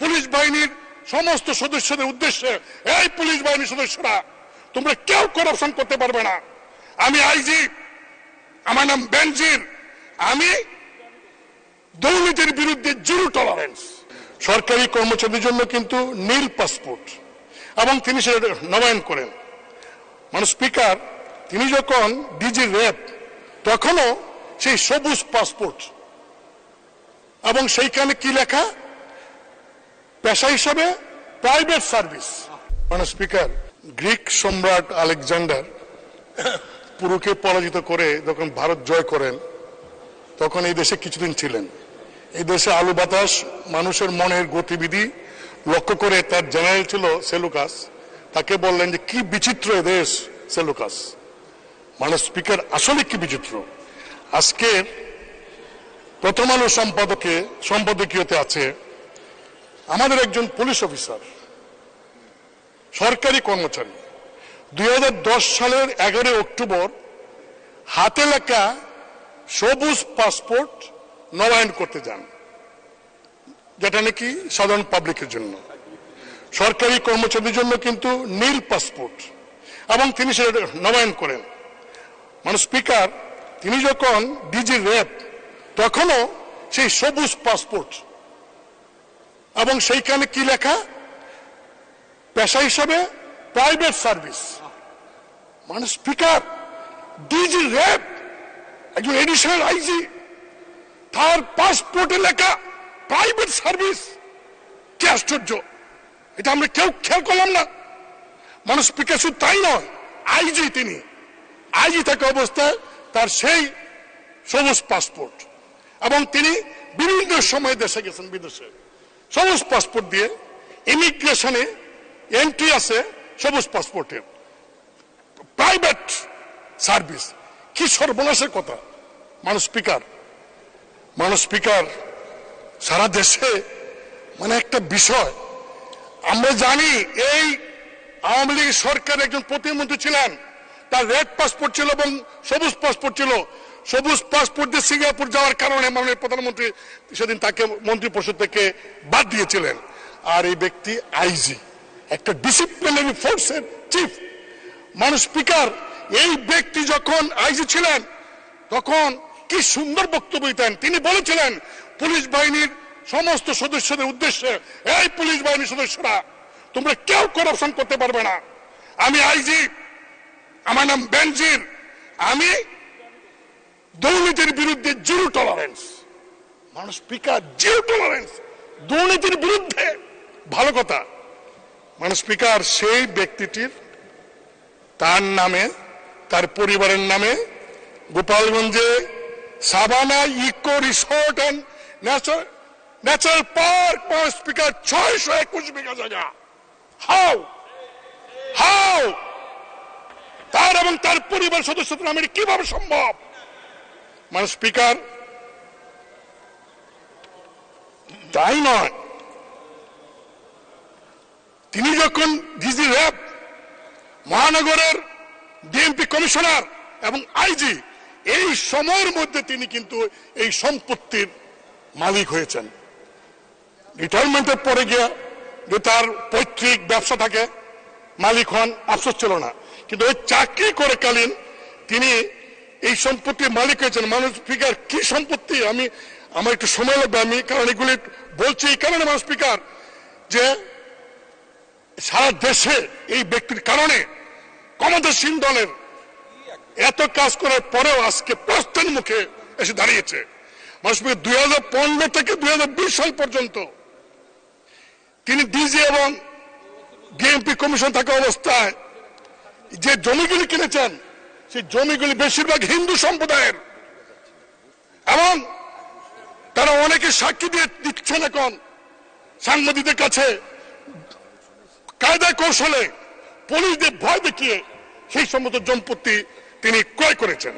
Police বাহিনীর সমস্ত সদস্যদের উদ্দেশ্যে, এই পুলিশ বাহিনীর সদস্যরা, তোমরা কেউ করাপশন করতে পারবে না। আমি আইজি, আমার নাম বেনজির, আমি দুর্নীতির বিরুদ্ধে জিরো টলারেন্স। সরকারি কর্মচারীদের জন্য কিন্তু নীল পাসপোর্ট, এবং তিনি সেটা নবায়ন করেন। মানে স্পিকার, তিনি যখন ডিজি র্যাব, তখনও সেই সবুজ পাসপোর্ট, এবং সেইখানে কি লেখা, পেশা হিসাবে প্রাইভেট সার্ভিস। মানে স্পিকার, গ্রিক সম্রাট আলেকজান্ডার পুরুকে পরাজিত করে যখন ভারত জয় করেন, তখন এই দেশে কিছুদিন ছিলেন। এই দেশে আলু বাতাস, মানুষের মনের গতিবিধি লক্ষ্য করে তার জেনারেল ছিল সেলুকাস, তাকে বললেন যে কি বিচিত্র এ দেশ সেলুকাস। মানে স্পিকার, আসলে কি বিচিত্র। আজকে প্রথম আলো সম্পাদকীয়তে আছে আমাদের একজন পুলিশ অফিসার, সরকারি কর্মচারী, 2010 সালের 11 অক্টোবর হাতে লেখা সবুজ পাসপোর্ট নবায়ন করতে যান, যেটা নাকি সাধারণ পাবলিকের জন্য। সরকারি কর্মচারীদের জন্য কিন্তু নীল পাসপোর্ট, এবং তিনি সেটা নবায়ন করেন। মানে স্পিকার, তিনি যখন ডিজি র্যাব, তখনও সেই সবুজ পাসপোর্ট, এবং সেইখানে কি লেখা, পেশা হিসাবে প্রাইভেট সার্ভিস। মানে স্পিকার, ডিজি র্যাব, একজন এডিশনাল আইজি, তার পাসপোর্টে লেখা প্রাইভেট সার্ভিস। কি আশ্চর্য, এটা আমরা কেউ খেয়াল করলাম না। মানে স্পিকার, শুধু তাই নয়, আইজি, তিনি আইজি থাকা অবস্থায় তার সেই সবুজ পাসপোর্ট, এবং তিনি বিভিন্ন সময় দেশে গেছেন, বিদেশে সবুজ পাসপোর্ট দিয়ে। ইমিগ্রেশনে এন্ট্রি আছে সবুজ পাসপোর্টের, প্রাইভেট সার্ভিস। কি সর্বনাশের কথা। মানুষ স্পিকার, সারা দেশে মানে একটা বিষয়, আমরা জানি এই আওয়ামী লীগ সরকার একজন প্রতিমন্ত্রী ছিলেন, তার রেড পাসপোর্ট ছিল এবং সবুজ পাসপোর্ট ছিল। সবুজ পাসপোর্ট দিয়ে সিঙ্গাপুর যাওয়ার কারণে মাননীয় প্রধানমন্ত্রী সেদিন তাকে মন্ত্রী পরিষদ থেকে বাদ দিয়েছিলেন। আর এই ব্যক্তি আইজি, একটা ডিসিপ্লিনারি ফোর্সের চিফ। মানুষ স্পিকার, এই ব্যক্তি যখন আইজি ছিলেন, তখন কি সুন্দর বক্তব্য দিতেন। তিনি বলেছিলেন পুলিশ বাহিনীর সমস্ত সদস্যদের উদ্দেশ্যে, এই পুলিশ বাহিনীর সদস্যরা, তোমরা কেউ করাপশন করতে পারবে না। আমি আইজি, আমার নাম বেনজির, আমি দুর্নীতির বিরুদ্ধে জিরো টলারেন্স। মানুষ স্পিকার, জিরো টলারেন্স দুর্নীতির বিরুদ্ধে, ভালো কথা। মানুষ স্পিকার, সেই ব্যক্তিটির, তার নামে, তার পরিবারের নামে গোপালগঞ্জে Sabana eco resort and natural park, speaker, 621 bigha জায়গা। হাউ তার এবং তার পরিবার সদস্যদের নামে কিভাবে সম্ভব? মানে স্পিকার, তাই নয়, তিনি যখন ডিজি র্যাব, মহানগরের ডিএমপি কমিশনার এবং আইজি, এই সময়ের মধ্যে তিনি কিন্তু এই সম্পত্তির মালিক হয়েছেন। রিটায়ারমেন্টের পরে গিয়ে যে তার পৈতৃক ব্যবসা থাকে, মালিক হন, আফসোস ছিল না, কিন্তু ওই চাকরি করে কালীন তিনি এই সম্পত্তির মালিক হয়েছেন। মানুষ স্পিকার, কি সম্পত্তি, আমার একটু সময় লাগবে, আমি কারণ এগুলি বলছি এই কারণে। মানুষ স্পিকার, যে সারা দেশে এই ব্যক্তির কারণে ক্ষমতাসীন দলের এত কাজ করার পরেও আজকে প্রশ্নের মুখে এসে দাঁড়িয়েছে। মানুষ 2015 থেকে 2020 সাল পর্যন্ত তিনি ডিজি এবং ডিএমপি কমিশন থাকা অবস্থায় যে জমিগুলি কিনেছেন, সেই জমিগুলি বেশিরভাগ হিন্দু সম্প্রদায়ের, এবং তারা অনেকে সাক্ষী দিয়ে দিচ্ছেন এখন সাংবাদিকদের কাছে, কায়দা কৌশলে পুলিশদের ভয় দেখিয়ে সেই সমস্ত সম্পত্তি তিনি ক্রয় করেছেন।